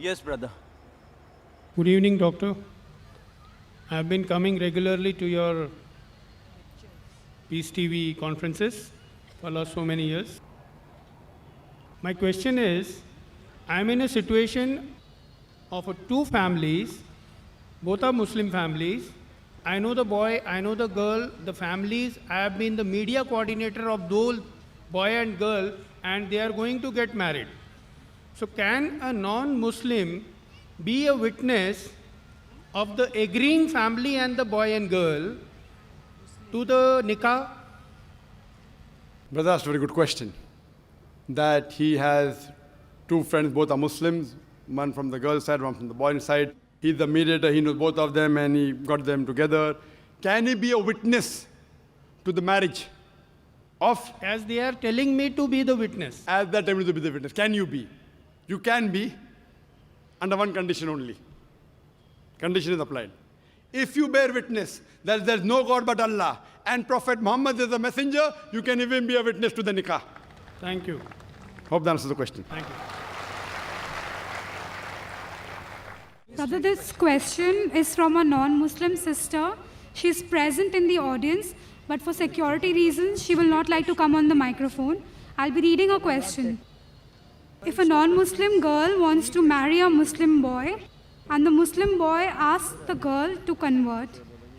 Yes, brother. Good evening, doctor. I have been coming regularly to your Peace TV conferences for last so many years. My question is, I am in a situation of two families, both are Muslim families. I know the boy, I know the girl, the families. I have been the media coordinator of those boy and girl, and they are going to get married. So can a non-Muslim be a witness of the agreeing family and the boy and girl to the nikah? Brother asked a very good question. That he has two friends, both are Muslims, one from the girl's side, one from the boy's side. He's the mediator, he knows both of them and he got them together. Can he be a witness to the marriage of? As they are telling me to be the witness. As that time to be the witness. Can you be? You can be under one condition only. Condition is applied. If you bear witness that there is no God but Allah and Prophet Muhammad is the messenger, you can even be a witness to the nikah. Thank you. Hope that answers the question. Thank you. Brother, this question is from a non-Muslim sister. She is present in the audience, but for security reasons, she will not like to come on the microphone. I'll be reading a question. If a non-Muslim girl wants to marry a Muslim boy, and the Muslim boy asks the girl to convert,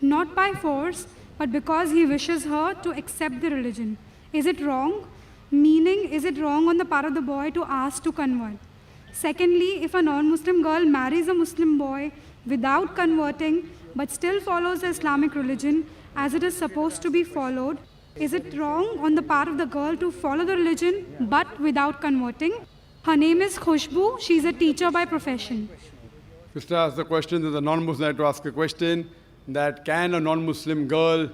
not by force, but because he wishes her to accept the religion, is it wrong? Meaning, is it wrong on the part of the boy to ask to convert? Secondly, if a non-Muslim girl marries a Muslim boy without converting, but still follows the Islamic religion as it is supposed to be followed, is it wrong on the part of the girl to follow the religion but without converting? Her name is Khushbu. She's a teacher by profession. Sister asked the question, there's a non-Muslim had to ask a question, that can a non-Muslim girl,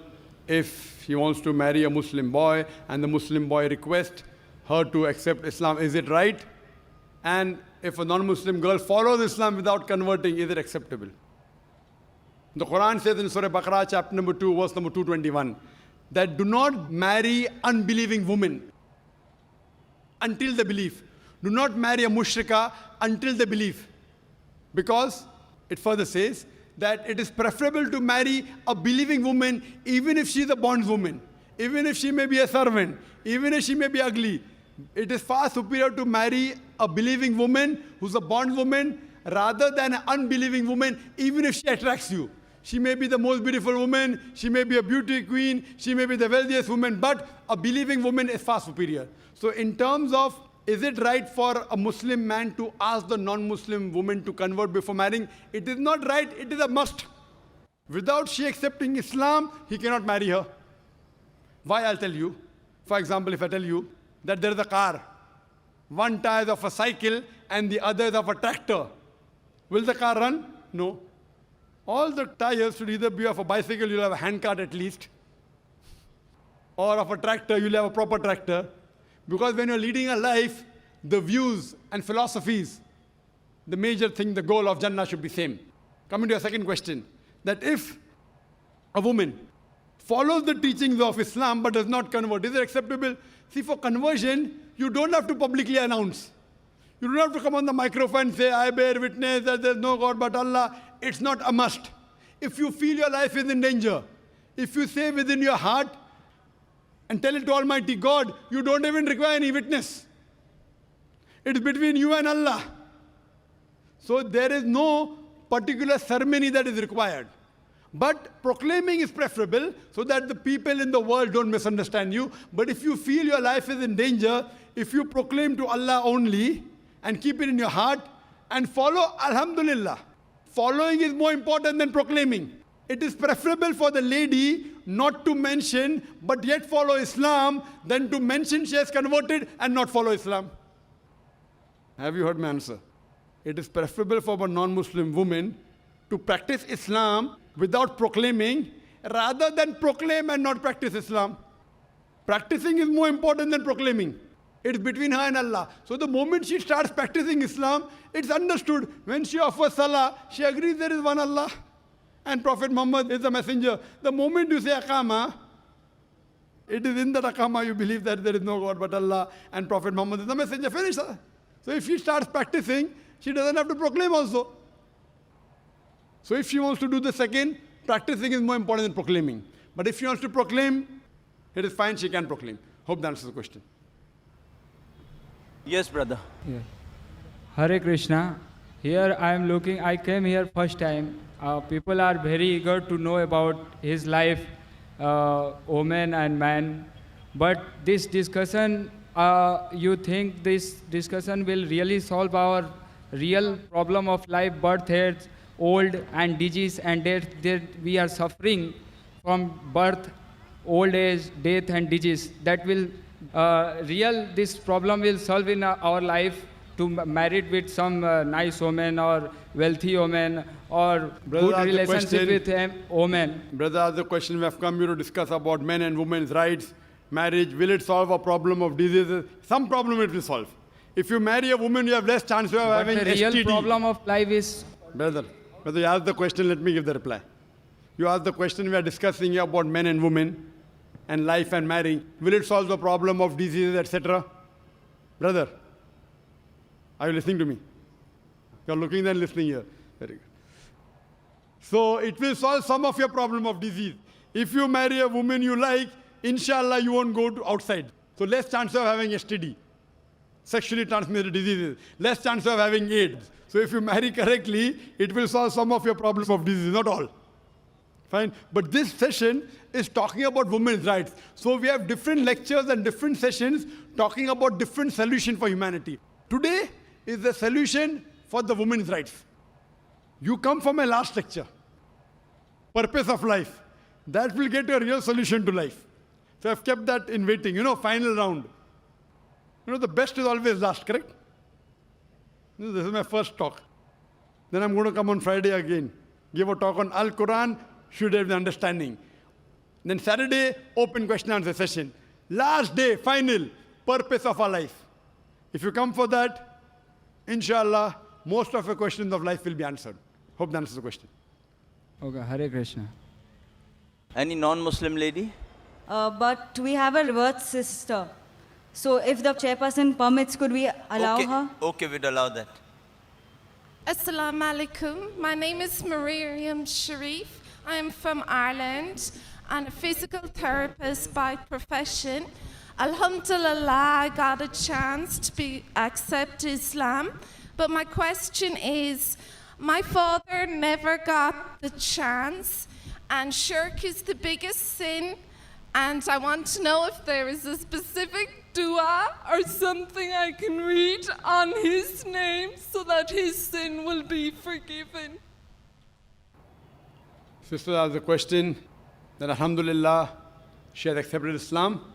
if he wants to marry a Muslim boy and the Muslim boy requests her to accept Islam, is it right? And if a non-Muslim girl follows Islam without converting, is it acceptable? The Quran says in Surah Baqarah, chapter number 2, verse number 221, that do not marry unbelieving women until they believe. Do not marry a mushrika until they believe. Because it further says that it is preferable to marry a believing woman even if she is a bondwoman, even if she may be a servant, even if she may be ugly. It is far superior to marry a believing woman who's a bondwoman rather than an unbelieving woman, even if she attracts you. She may be the most beautiful woman, she may be a beauty queen, she may be the wealthiest woman, but a believing woman is far superior. So in terms of, is it right for a Muslim man to ask the non-Muslim woman to convert before marrying? It is not right, it is a must. Without she accepting Islam, he cannot marry her. Why? I'll tell you. For example, if I tell you that there is a car, one tire is of a cycle and the other is of a tractor, will the car run? No. All the tires should either be of a bicycle, you'll have a handcart at least, or of a tractor, you'll have a proper tractor. Because when you're leading a life, the views and philosophies, the major thing, the goal of Jannah should be same. Coming to your second question, that if a woman follows the teachings of Islam but does not convert, is it acceptable? See, for conversion, you don't have to publicly announce. You don't have to come on the microphone and say, I bear witness that there is no God but Allah. It's not a must. If you feel your life is in danger, if you say within your heart, and tell it to Almighty God, you don't even require any witness. It's between you and Allah. So there is no particular ceremony that is required. But proclaiming is preferable so that the people in the world don't misunderstand you. But if you feel your life is in danger, if you proclaim to Allah only and keep it in your heart and follow, Alhamdulillah. Following is more important than proclaiming. It is preferable for the lady not to mention but yet follow Islam than to mention she has converted and not follow Islam. Have you heard my answer? It is preferable for a non-Muslim woman to practice Islam without proclaiming rather than proclaim and not practice Islam. Practicing is more important than proclaiming. It's between her and Allah. So the moment she starts practicing Islam, it's understood. When she offers salah, she agrees there is one Allah and Prophet Muhammad is the messenger. The moment you say Aqama, it is in that Aqama you believe that there is no God but Allah and Prophet Muhammad is the messenger. Finish. So if she starts practicing, she doesn't have to proclaim also. So if she wants to do the second, practicing is more important than proclaiming. But if she wants to proclaim, it is fine, she can proclaim. Hope that answers the question. Yes, brother. Yeah. Hare Krishna. Here I came here first time. People are very eager to know about his life, woman and man. But this discussion, you think this discussion will really solve our real problem of life, birth, age, old and disease and death that we are suffering from birth, old age, death and disease. That will this problem will solve in our life to married with some nice woman or wealthy woman or Brother, good relationship with a woman. Brother, the question we have come here to discuss about men and women's rights, marriage, will it solve a problem of diseases? Some problem it will solve. If you marry a woman, you have less chance of But having the real STD. problem of life is Brother, you asked the question, let me give the reply. You asked the question, we are discussing here about men and women and life and marrying. Will it solve the problem of diseases, etc.? Brother, are you listening to me? You are looking and listening here. Very good. So it will solve some of your problem of disease. If you marry a woman you like, inshallah you won't go outside. So less chance of having STD, sexually transmitted diseases, less chance of having AIDS. So if you marry correctly, it will solve some of your problems of disease, not all. Fine. But this session is talking about women's rights. So we have different lectures and different sessions talking about different solutions for humanity. Today is the solution for the women's rights. You come for my last lecture, purpose of life. That will get a real solution to life. So I've kept that in waiting, final round. The best is always last, correct? This is my first talk. Then I'm going to come on Friday again, give a talk on Al-Quran, should have the understanding. Then Saturday, open question answer session. Last day, final, purpose of our life. If you come for that, inshallah, most of your questions of life will be answered. Hope that answers the question. okay. Hare Krishna. Any non-Muslim lady? But we have a reverse sister. So if the chairperson permits, could we allow her? Okay, we'd allow that. Assalamu alaikum. My name is Mariam Sharif. I am from Ireland and a physical therapist by profession. Alhamdulillah, I got a chance to accept Islam. But my question is, my father never got the chance, and shirk is the biggest sin. And I want to know if there is a specific dua or something I can read on his name so that his sin will be forgiven. Sister asked the question that alhamdulillah, she has accepted Islam.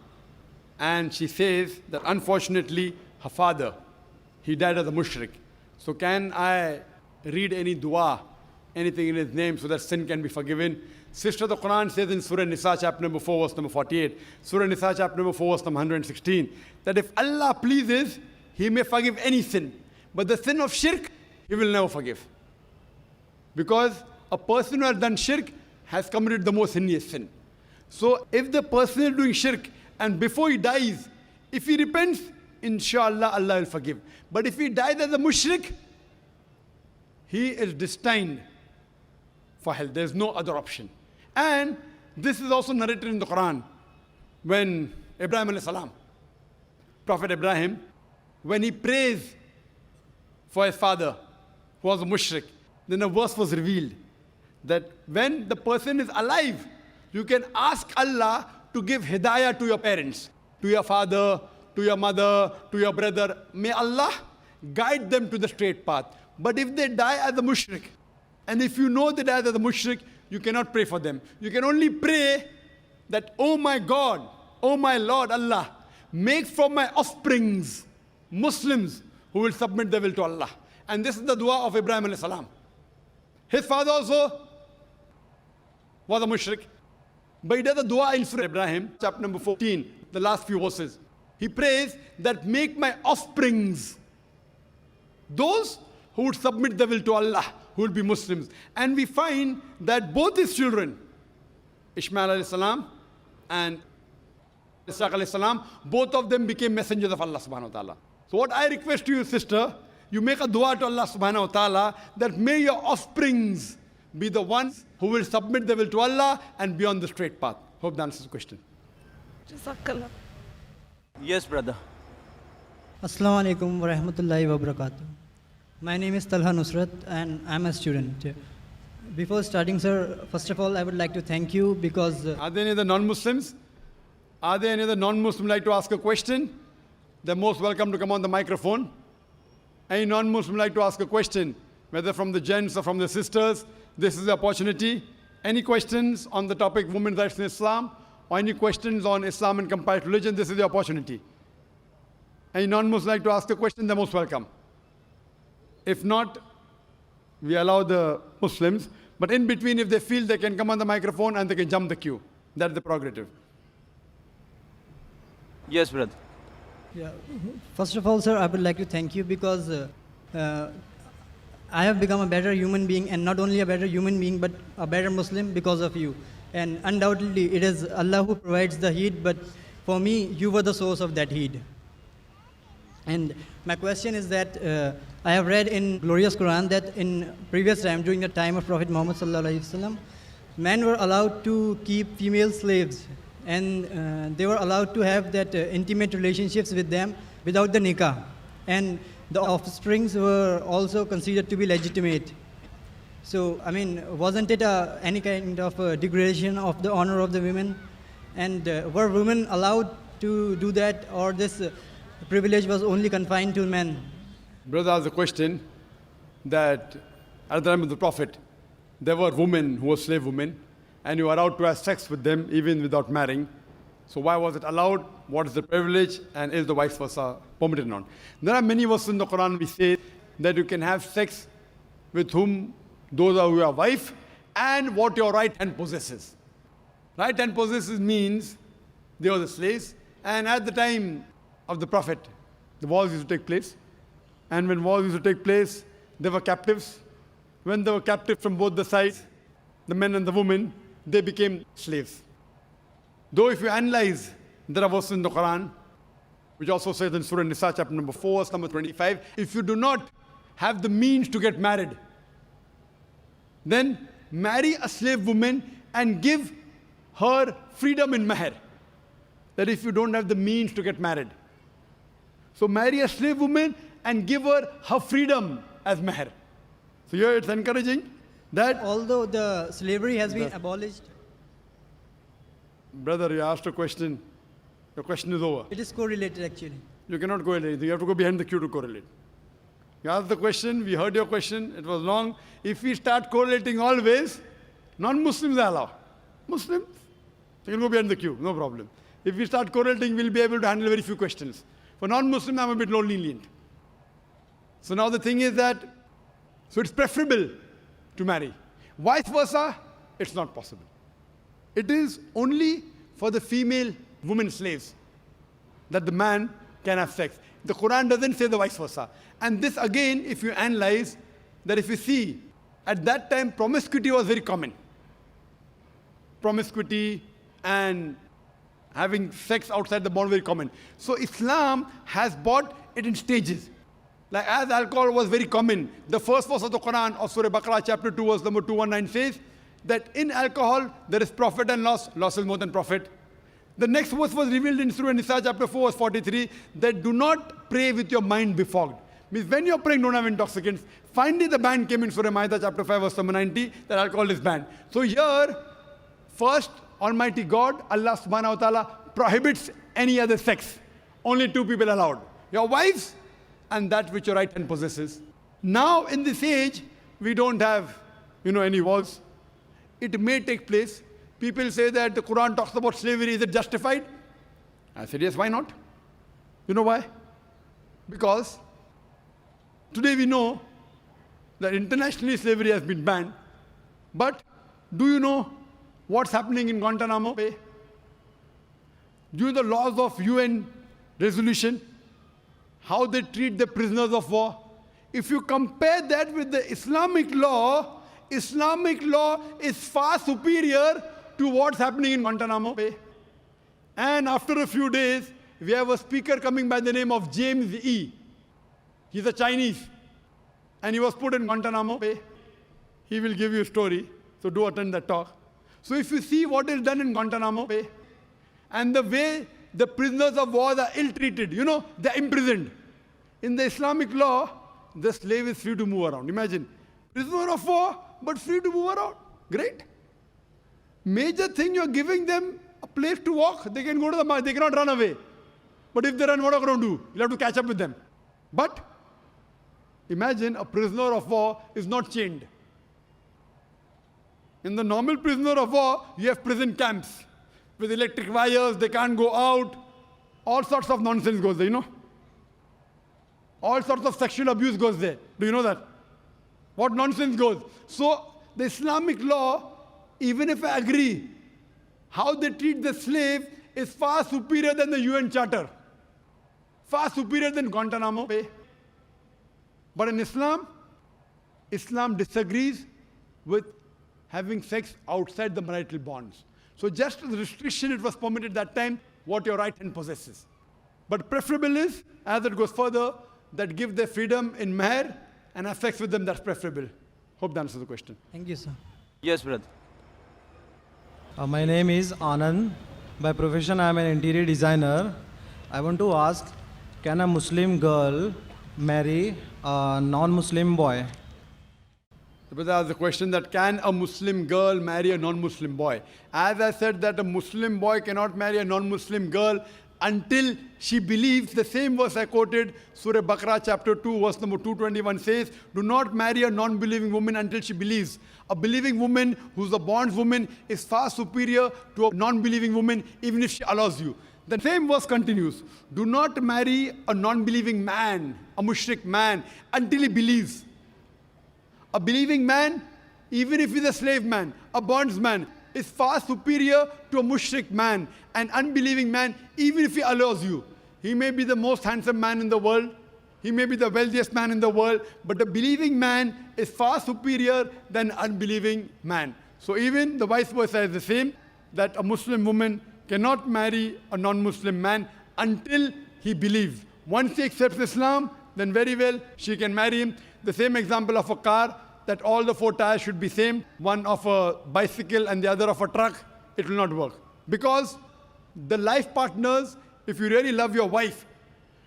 And she says that unfortunately, her father, he died as a mushrik. So can I read any dua, anything in his name so that sin can be forgiven? Sister, the Quran says in Surah Nisa, chapter number 4, verse number 48, Surah Nisa, chapter number 4, verse number 116, that if Allah pleases, He may forgive any sin. But the sin of shirk, He will never forgive. Because a person who has done shirk has committed the most heinous sin. So if the person is doing shirk and before he dies, if he repents, inshallah, Allah will forgive. But if he dies as a mushrik, he is destined for hell. There is no other option. And this is also narrated in the Quran. When Ibrahim alayhi salam, Prophet Ibrahim, when he prays for his father, who was a mushrik, then a verse was revealed that when the person is alive, you can ask Allah to give hidayah to your parents, to your father, to your mother, to your brother. May Allah guide them to the straight path. But if they die as a mushrik, and if you know they died as a mushrik, you cannot pray for them. You can only pray that, oh my God, oh my Lord Allah, make from my offsprings Muslims who will submit their will to Allah. And this is the dua of Ibrahim alayhi salam. His father also was a mushrik. But he does a dua in Surah Ibrahim, chapter number 14, the last few verses. He prays that make my offsprings those who would submit their will to Allah, who will be Muslims. And we find that both his children, Ishmael alayhi salam and Ishaq alayhi salam, both of them became messengers of Allah subhanahu wa ta'ala. So what I request to you, sister, you make a dua to Allah subhanahu wa ta'ala that may your offsprings be the ones who will submit their will to Allah and be on the straight path. Hope that answers the question. Jazakallah. Yes, brother. Assalamu alaikum wa rahmatullahi wa barakatuh. My name is Talha Nusrat and I'm a student. Before starting, sir, first of all, I would like to thank you because... Are there any other non-Muslims? Are there any other non-Muslim like to ask a question? They're most welcome to come on the microphone. Any non-Muslim like to ask a question, whether from the gents or from the sisters? This is the opportunity. Any questions on the topic women's rights in Islam? Or any questions on Islam and comparative religion? This is the opportunity. Any non-Muslim like to ask a question? They're most welcome. If not, we allow the Muslims. But in between, if they feel they can come on the microphone and they can jump the queue. That's the prerogative. Yes, brother. Yeah. First of all, sir, I would like to thank you because I have become a better human being, and not only a better human being, but a better Muslim because of you. And undoubtedly, it is Allah who provides the heat, but for me, you were the source of that heat. And my question is that I have read in glorious Quran that in previous time, during the time of Prophet Muhammad sallallahu alaihi wasallam, men were allowed to keep female slaves, and they were allowed to have that intimate relationships with them without the nikah. And the offsprings were also considered to be legitimate. So, I mean, wasn't it any kind of degradation of the honor of the women? And were women allowed to do that, or this privilege was only confined to men? Brother asked a question that at the time of the Prophet, there were women who were slave women, and you were allowed to have sex with them even without marrying. So why was it allowed? What is the privilege? And is the vice versa permitted or not? There are many verses in the Quran which say that you can have sex with whom those are your wife and what your right hand possesses. Right hand possesses means they were the slaves, and at the time of the Prophet, the wars used to take place. And when wars used to take place, there were captives. When they were captives from both the sides, the men and the women, they became slaves. Though if you analyze, there are verses in the Quran, which also says in Surah Nisa, chapter number 4, verse number 25, if you do not have the means to get married, then marry a slave woman and give her freedom in mahr. That if you don't have the means to get married. So marry a slave woman and give her freedom as mahr. So here it's encouraging that... Although the slavery has been abolished... Brother, you asked a question. Your question is over. It is correlated actually. You cannot correlate. You have to go behind the queue to correlate. You asked the question, we heard your question, it was long. If we start correlating always, non-Muslims are allowed. Muslims, you can go behind the queue, no problem. If we start correlating, we'll be able to handle very few questions. For non-Muslims, I'm a bit more lenient. So now the thing is that, so it's preferable to marry. Vice versa, it's not possible. It is only for the female women slaves that the man can have sex. The Quran doesn't say the vice versa. And this again, if you analyze, that if you see, at that time promiscuity was very common. Promiscuity and having sex outside the bond very common. So Islam has brought it in stages. Like as alcohol was very common, the first verse of the Quran of Surah Baqarah chapter 2 verse number 219 says that in alcohol there is profit and loss. Loss is more than profit. The next verse was revealed in Surah Nisa chapter 4 verse 43 that do not pray with your mind befogged. Means when you're praying, don't have intoxicants. Finally the ban came in Surah Ma'idah chapter 5 verse number 90 that alcohol is banned. So here, first Almighty God, Allah subhanahu wa ta'ala prohibits any other sex. Only two people allowed. Your wives and that which your right hand possesses. Now in this age, we don't have, any wars. It may take place. People say that the Quran talks about slavery. Is it justified? I said, yes, why not? You know why? Because today we know that internationally slavery has been banned. But do you know what's happening in Guantanamo Bay? Do you know the laws of UN resolution? How they treat the prisoners of war? If you compare that with the Islamic law is far superior to what's happening in Guantanamo Bay. And after a few days, we have a speaker coming by the name of James E. He's a Chinese. and he was put in Guantanamo Bay. He will give you a story, so do attend that talk. So if you see what is done in Guantanamo Bay, and the way the prisoners of war are ill-treated, they're imprisoned. In the Islamic law, the slave is free to move around. Imagine, prisoner of war, but free to move around. Great. Major thing, you're giving them a place to walk. They can go to the market, they cannot run away. But if they run, what are you going to do? You'll have to catch up with them. But imagine a prisoner of war is not chained. In the normal prisoner of war, you have prison camps with electric wires, they can't go out. All sorts of nonsense goes there, All sorts of sexual abuse goes there. Do you know that? What nonsense goes? So the Islamic law, even if I agree, how they treat the slave is far superior than the UN Charter. Far superior than Guantanamo Bay. But in Islam, Islam disagrees with having sex outside the marital bonds. So just as a restriction, it was permitted that time, what your right hand possesses. But preferable is, as it goes further, that give their freedom in mahr and have sex with them, that's preferable. Hope that answers the question. Thank you, sir. Yes, brother. My name is Anand. By profession, I am an interior designer. I want to ask, can a Muslim girl marry a non-Muslim boy? The brother asked the question that can a Muslim girl marry a non-Muslim boy? As I said that a Muslim boy cannot marry a non-Muslim girl until she believes, the same verse I quoted, Surah Baqarah chapter 2, verse number 221 says, do not marry a non-believing woman until she believes. A believing woman who's a bondswoman is far superior to a non-believing woman, even if she allows you. The same verse continues, do not marry a non-believing man, a mushrik man, until he believes. A believing man, even if he's a slave man, a bondsman, is far superior to a mushrik man, an unbelieving man, even if he allows you. He may be the most handsome man in the world, he may be the wealthiest man in the world, but a believing man is far superior than an unbelieving man. So even the vice versa is the same, that a Muslim woman cannot marry a non-Muslim man until he believes. Once he accepts Islam, then very well, she can marry him. The same example of a car, that all the four tires should be same, one of a bicycle and the other of a truck, it will not work. Because the life partners, if you really love your wife,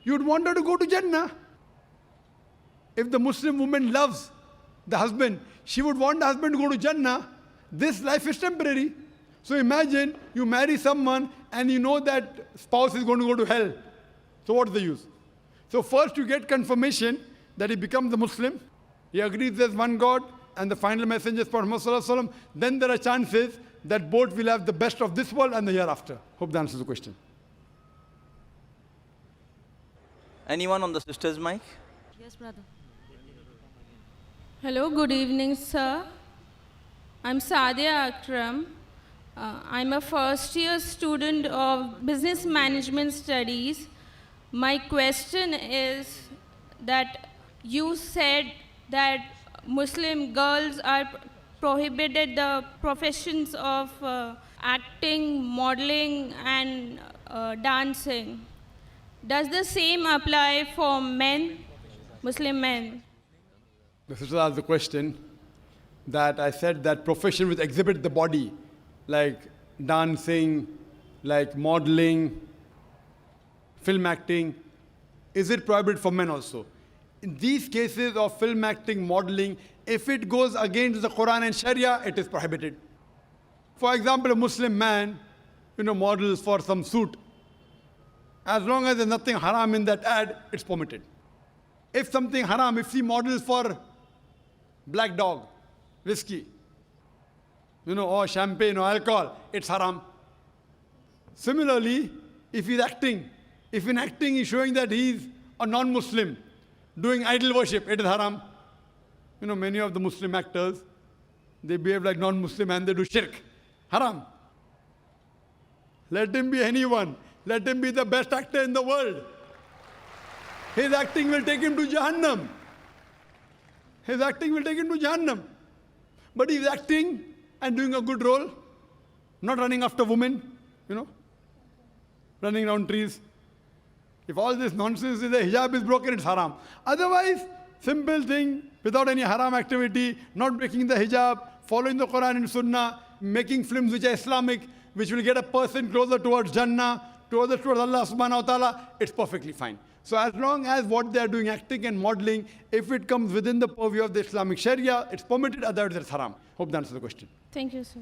you'd want her to go to Jannah. If the Muslim woman loves the husband, she would want the husband to go to Jannah. This life is temporary. So imagine you marry someone and you know that spouse is going to go to hell. So what's the use? So first you get confirmation that he becomes a Muslim, he agrees there's one God, and the final messenger is Prophet Muhammad, then there are chances that both will have the best of this world and the hereafter. Hope that answers the question. Anyone on the sister's mic? Yes, brother. Hello, good evening, sir. I'm Sadia Akram. I'm a first-year student of Business Management Studies. My question is that you said that Muslim girls are prohibited the professions of acting, modeling, and dancing. Does the same apply for men, Muslim men? The sister asked the question that I said that profession which exhibit the body, like dancing, like modeling, film acting, is it prohibited for men also? In these cases of film acting, modeling, if it goes against the Quran and Sharia, it is prohibited. For example, a Muslim man, models for some suit. As long as there's nothing haram in that ad, it's permitted. If something haram, if he models for black dog, whiskey, or champagne or alcohol, it's haram. Similarly, if he's acting, if in acting he's showing that he's a non-Muslim, doing idol worship, it is haram. Many of the Muslim actors, they behave like non-Muslim and they do shirk. Haram. Let him be anyone. Let him be the best actor in the world. His acting will take him to Jahannam. His acting will take him to Jahannam. But he's acting and doing a good role, not running after women, running around trees. If all this nonsense is the hijab is broken, it's haram. Otherwise, simple thing, without any haram activity, not breaking the hijab, following the Quran and Sunnah, making films which are Islamic, which will get a person closer towards Jannah, towards Allah subhanahu wa ta'ala, it's perfectly fine. So as long as what they are doing, acting and modeling, if it comes within the purview of the Islamic Sharia, it's permitted, otherwise it's haram. Hope that answers the question. Thank you, sir.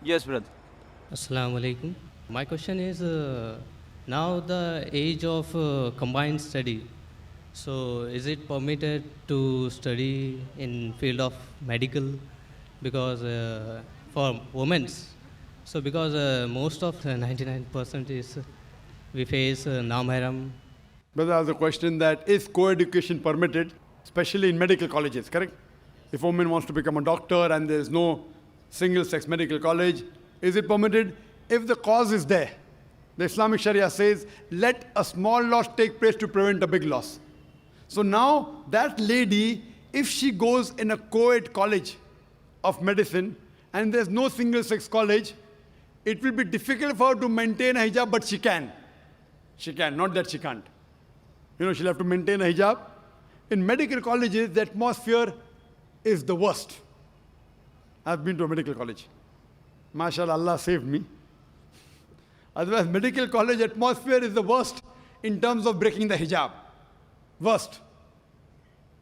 Yes, brother. Assalamu alaikum. My question is, now the age of combined study. So is it permitted to study in field of medical? Because for women, so because most of 99% is we face non-mahram. Brother has a question that is co-education permitted, especially in medical colleges, correct? If a woman wants to become a doctor and there is no single-sex medical college, is it permitted? If the cause is there, the Islamic Sharia says, let a small loss take place to prevent a big loss. So now that lady, if she goes in a co-ed college of medicine and there's no single-sex college, it will be difficult for her to maintain a hijab, but she can. She can, not that she can't. She'll have to maintain a hijab. In medical colleges, the atmosphere is the worst. I've been to a medical college. MashaAllah, Allah saved me. Otherwise, medical college atmosphere is the worst in terms of breaking the hijab. Worst.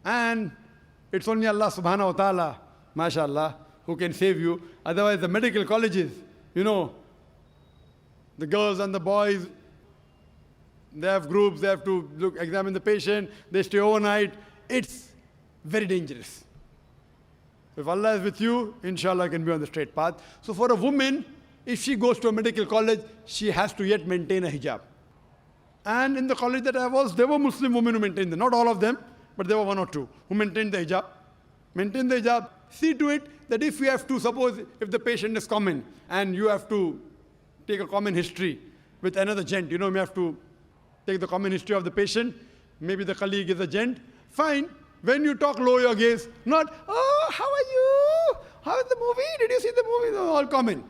And it's only Allah subhanahu wa ta'ala, MashaAllah, who can save you. Otherwise, the medical colleges, the girls and the boys, they have groups, they have to examine the patient, they stay overnight. It's very dangerous. If Allah is with you, inshallah, you can be on the straight path. So for a woman, if she goes to a medical college, she has to yet maintain a hijab. And in the college that I was, there were Muslim women who maintained them. Not all of them, but there were one or two who maintained the hijab. Maintain the hijab. See to it that if you have to, suppose if the patient is common and you have to take a common history with another gent, you have to take the common history of the patient, maybe the colleague is a gent, fine. When you talk, lower your gaze, not, oh, how are you? How is the movie? Did you see the movie? No, all common.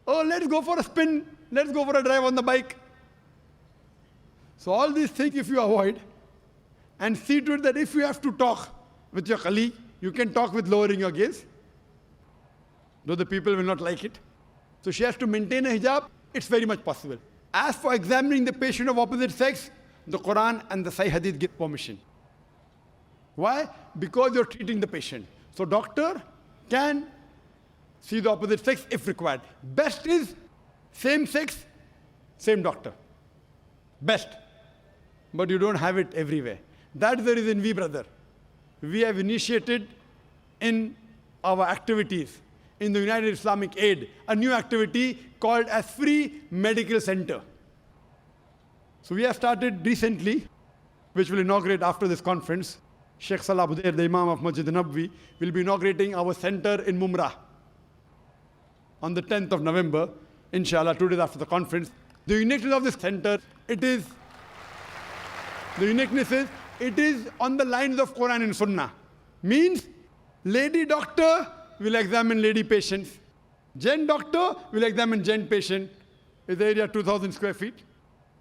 Oh, let's go for a spin. Let's go for a drive on the bike. So all these things if you avoid and see to it that if you have to talk with your colleague, you can talk with lowering your gaze, though the people will not like it. So she has to maintain a hijab. It's very much possible. As for examining the patient of opposite sex, the Quran and the Sahih Hadith give permission. Why? Because you're treating the patient. So doctor can see the opposite sex if required. Best is same sex, same doctor. Best. But you don't have it everywhere. That's the reason we have initiated in our activities in the United Islamic Aid, a new activity called as Free Medical Center. So we have started recently, which will inaugurate after this conference. Sheikh Salah Budair, the Imam of Masjid Nabwi, will be inaugurating our center in Mumrah on the 10th of November, inshallah, 2 days after the conference. The uniqueness of this center, it is on the lines of Quran and Sunnah. Means, lady doctor will examine lady patients. Gent doctor will examine gent patient. Is the area 2,000 square feet.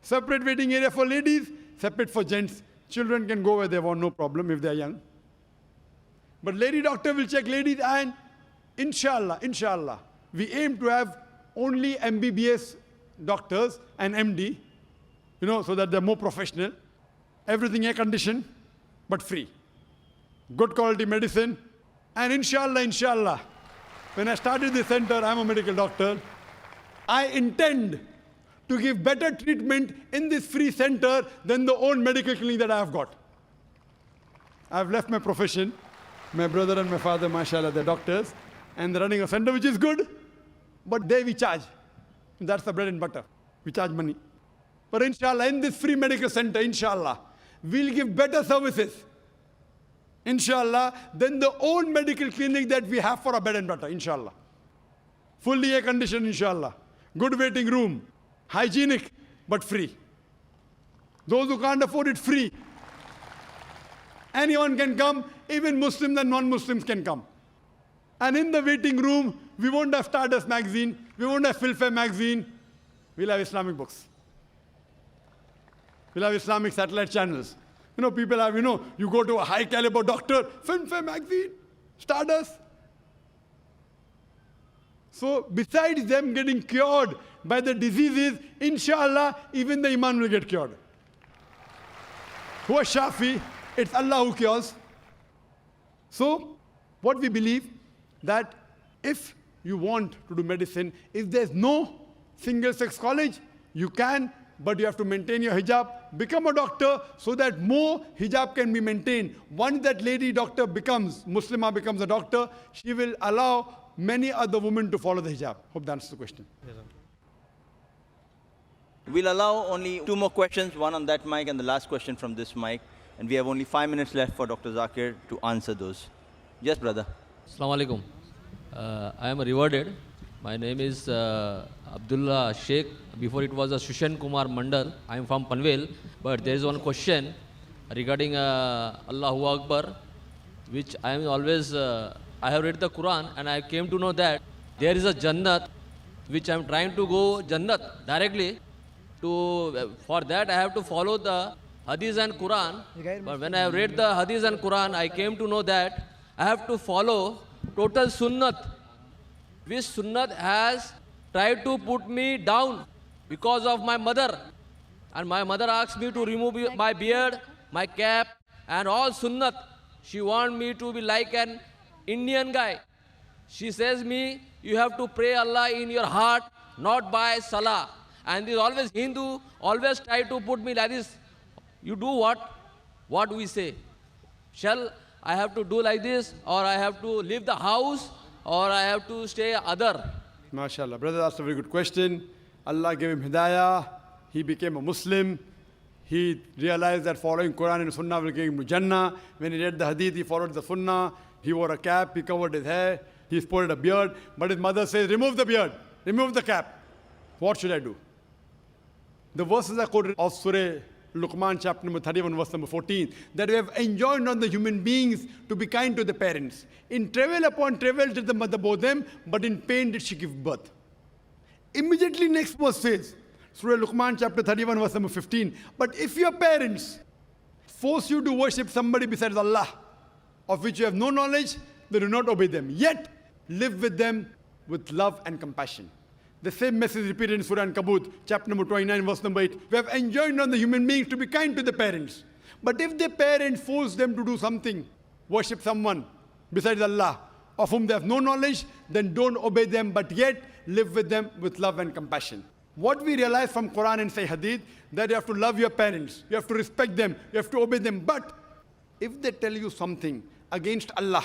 Separate waiting area for ladies, separate for gents. Children can go where they want, no problem if they are young. But lady doctor will check ladies and inshallah, we aim to have only MBBS doctors and MD, so that they're more professional. Everything air conditioned, but free. Good quality medicine. And inshallah, when I started this center, I'm a medical doctor, I intend to give better treatment in this free center than the own medical clinic that I have got. I've left my profession. My brother and my father, mashallah, they're doctors, and they're running a center which is good, but there we charge. That's the bread and butter. We charge money. But inshallah, in this free medical center, inshallah, we'll give better services, inshallah, than the own medical clinic that we have for our bread and butter, inshallah. Fully air conditioned, inshallah. Good waiting room. Hygienic, but free. Those who can't afford it, free. Anyone can come, even Muslims and non-Muslims can come. And in the waiting room, we won't have Stardust magazine, we won't have Filfare magazine, we'll have Islamic books. We'll have Islamic satellite channels. People have, you go to a high caliber doctor, Film Fair magazine, Stardust. So besides them getting cured by the diseases, inshallah, even the iman will get cured. Who is Shafi? It's Allah who cures. So, what we believe, that if you want to do medicine, if there's no single-sex college, you can, but you have to maintain your hijab, become a doctor so that more hijab can be maintained. Once that lady doctor becomes, Muslimah becomes a doctor, she will allow many other women to follow the hijab. Hope that answers the question. We'll allow only 2 more questions, one on that mic and the last question from this mic. And we have only 5 minutes left for Dr. Zakir to answer those. Yes, brother. Assalamu alaikum. I am rewarded. My name is Abdullah Sheikh. Before it was a Shushan Kumar Mandal. I am from Panvel. But there is one question regarding Allahu Akbar, which I am always, I have read the Quran and I came to know that there is a Jannat, which I am trying to go Jannat directly. For that I have to follow the Hadith and Quran. But when I have read the Hadith and Quran, I came to know that I have to follow total Sunnat, which Sunnat has tried to put me down because of my mother. And my mother asked me to remove my beard, my cap, and all Sunnat. She wants me to be like an Indian guy. She says me, you have to pray Allah in your heart, not by Salah. And this always Hindu, always try to put me like this. You do what? What we say? Shall I have to do like this, or I have to leave the house, or I have to stay other? MashaAllah. Brother asked a very good question. Allah gave him hidayah. He became a Muslim. He realized that following Quran and Sunnah will give him to Jannah. When he read the Hadith, he followed the Sunnah. He wore a cap, he covered his hair, he sported a beard. But his mother says, remove the beard, remove the cap. What should I do? The verses are quoted of Surah Luqman chapter number 31, verse number 14, that we have enjoined on the human beings to be kind to the parents. In travail upon travail did the mother bore them, but in pain did she give birth. Immediately next verse says, Surah Luqman chapter 31, verse number 15, but if your parents force you to worship somebody besides Allah, of which you have no knowledge, then do not obey them. Yet live with them with love and compassion. The same message repeated in Surah Ankabut, chapter number 29, verse number 8. We have enjoined on the human beings to be kind to the parents. But if the parents force them to do something, worship someone besides Allah, of whom they have no knowledge, then don't obey them, but yet live with them with love and compassion. What we realize from Quran and say Hadith, that you have to love your parents, you have to respect them, you have to obey them. But if they tell you something against Allah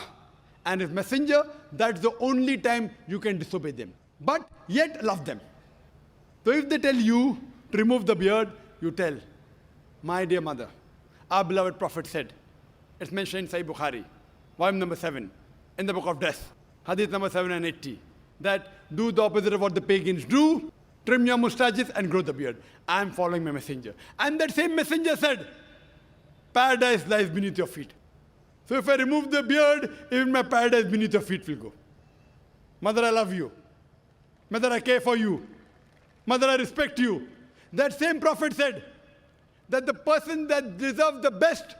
and His Messenger, that's the only time you can disobey them. But yet love them. So if they tell you to remove the beard, you tell, my dear mother, our beloved Prophet said, it's mentioned in Sahih Bukhari, volume number 7, in the book of death, hadith number 780, that do the opposite of what the pagans do, trim your mustaches and grow the beard. I am following my messenger. And that same messenger said, paradise lies beneath your feet. So if I remove the beard, even my paradise beneath your feet will go. Mother, I love you. Mother, I care for you. Mother, I respect you. That same Prophet said that the person that deserves the best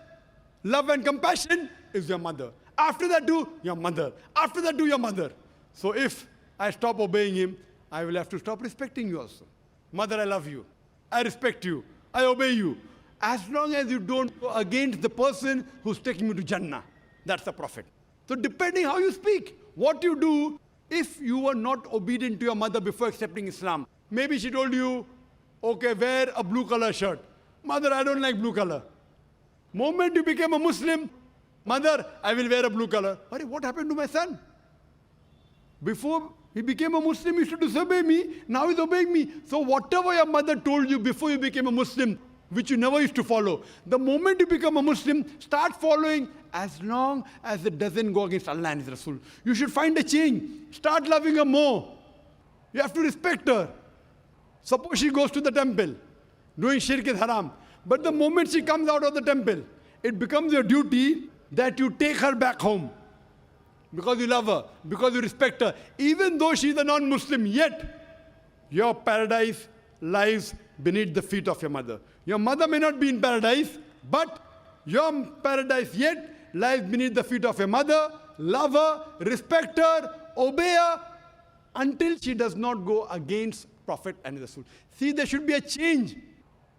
love and compassion is your mother. After that, do your mother. After that, do your mother. So if I stop obeying him, I will have to stop respecting you also. Mother, I love you. I respect you. I obey you. As long as you don't go against the person who's taking you to Jannah. That's the Prophet. So depending how you speak, what you do, if you were not obedient to your mother before accepting Islam, maybe she told you, okay, wear a blue color shirt. Mother, I don't like blue color. Moment you became a Muslim, mother, I will wear a blue color. What happened to my son? Before he became a Muslim, he used to disobey me. Now he's obeying me. So whatever your mother told you before you became a Muslim, which you never used to follow, the moment you become a Muslim, start following as long as it doesn't go against Allah and His Rasul. You should find a change. Start loving her more. You have to respect her. Suppose she goes to the temple, doing shirk is haram. But the moment she comes out of the temple, it becomes your duty that you take her back home. Because you love her, because you respect her. Even though she is a non-Muslim, yet your paradise lies beneath the feet of your mother. Your mother may not be in paradise, but Your paradise yet lies beneath the feet of a mother. Love her, respect her, obey her, until she does not go against Prophet and Rasul. See, there should be a change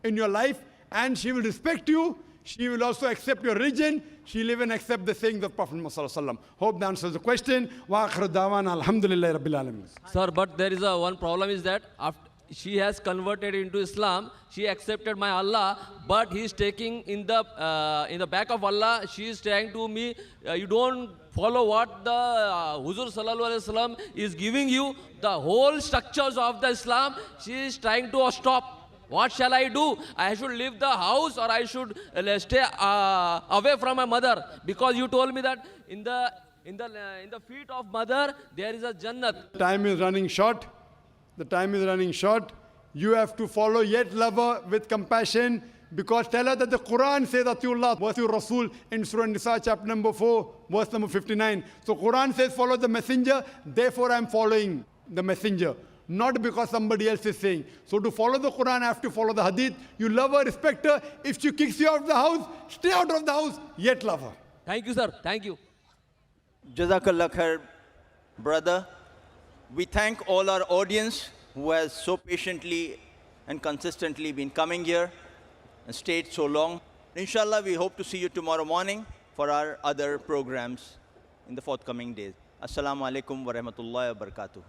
in your life, and she will respect you. She will also accept your religion. She will even accept the sayings of Prophet Muhammad. Hope that answers the question. Wa akhiru da'wana alhamdulillahi rabbil alamin. Sir, but there is one problem is that after she has converted into Islam, she accepted my Allah, but he is taking in the back of Allah, she is saying to me, you don't follow what the Huzur Sallallahu Alaihi Wasallam is giving you, the whole structures of the Islam, she is trying to stop. What shall I do? I should leave the house, or I should stay away from my mother? Because you told me that in the feet of mother there is a Jannat. Time is running short. The time is running short. You have to follow, yet love her with compassion, because tell her that the Quran says Atiullah wa Atiur Rasul in Surah Nisa chapter number 4, verse number 59. So Quran says follow the messenger, therefore I am following the messenger. Not because somebody else is saying. So to follow the Quran, I have to follow the hadith. You love her, respect her. If she kicks you out of the house, stay out of the house, yet love her. Thank you, sir. Thank you. Jazakallah khair, brother. We thank all our audience who has so patiently and consistently been coming here and stayed so long. Inshallah, we hope to see you tomorrow morning for our other programs in the forthcoming days. Assalamu alaikum wa rahmatullahi wa barakatuh.